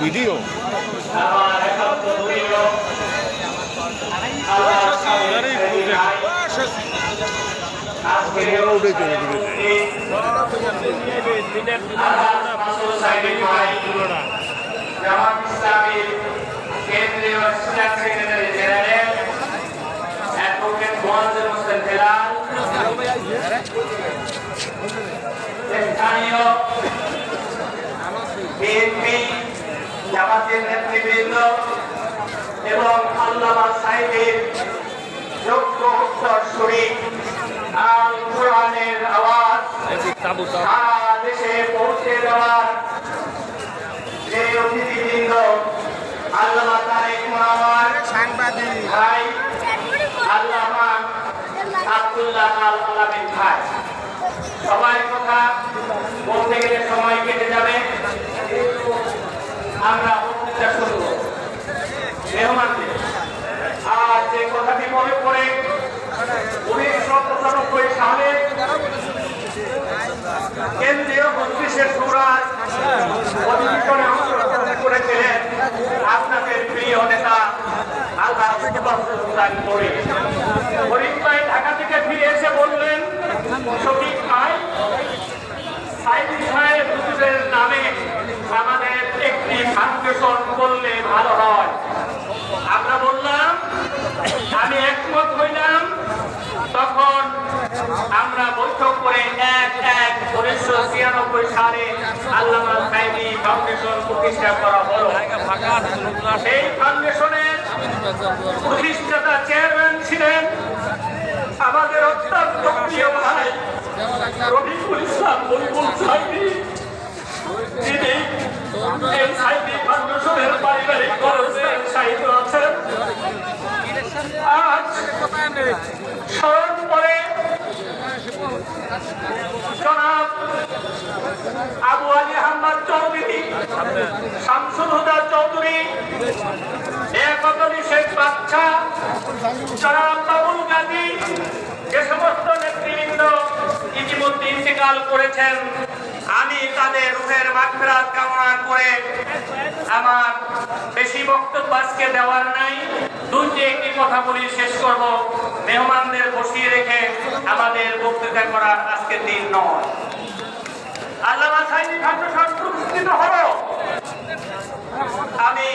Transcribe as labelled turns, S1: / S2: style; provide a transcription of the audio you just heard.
S1: Video
S2: কেন্দ্রীয় staff secretary general advocate Moazzem Hossain Belal, স্থানীয় BNP জামাতের নেতৃবৃন্দ এবং আল্লামা সাঈদীর যোগ্য উত্তরসূরি আল কোরআনের আওয়াজ সারা দেশে পৌঁছে দেওয়ার যে অতিথিবৃন্দ আল্লামা তারেক মুহাম্মদ সাংবাদিক ভাই আল্লামা আব্দুল্লাহ আল আলামিন ভাই, সবাই কথা বলতে গেলে সময় কেটে যাবে, আমরা বক্তৃতা শুনব মেহমানদের। আর যে কথাটি মনে পড়ে 1995 সালে কেন্দ্রীয় মজলিসের শুরার অধিবেশনে অংশগ্রহণ করেছিলেন আপনাদের প্রিয় নেতা আল্লাহ ফরিদ ভাই ঢাকা থেকে ফিরে এসে বললেন, শফিক ভাই সাঈদী সাহেব হুজুরের নামে আমাদের একটি ফাউন্ডেশন করলে ভালো হয়। আমরা বললাম, আমি একমত হইলাম। তখন আমরা বৈঠক করে 1996 সালে আল্লামা সাঈদী ফাউন্ডেশন প্রতিষ্ঠা করা হলো। সেই ফাউন্ডেশনের প্রতিষ্ঠাতা চেয়ারম্যান ছিলেন আমাদের অত্যন্ত প্রিয় ভাই রফিকুল ইসলাম বুলবুল সাঈদী, যিনি এই সাঈদী ফাউন্ডেশনের পারিবারিক খরচের সাহিত্য আছেন। আজ স্মরণ করে জনাব আবু আলী আহমদ চৌধুরী, শামসুল হুদা চৌধুরী, লিয়াকত আলী শেখ বাচ্চা, জনাব বাবুল গাজী, যে সমস্ত নেতৃবৃন্দ ইতিমধ্যে ইন্তেকাল করেছেন, আমি তাদের রূহের মাগফিরাত কামনা করে আমার বেশি বক্তব্য আজকে দেওয়ার নাই, দুইটি একটি কথা বলি শেষ করব। মেহমানদের বসিয়ে রেখে আমাদের বক্তৃতা করার আজকে দিন নয়। আল্লামা সাঈদী ফাউন্ডেশন প্রতিষ্ঠিত হলো, আমি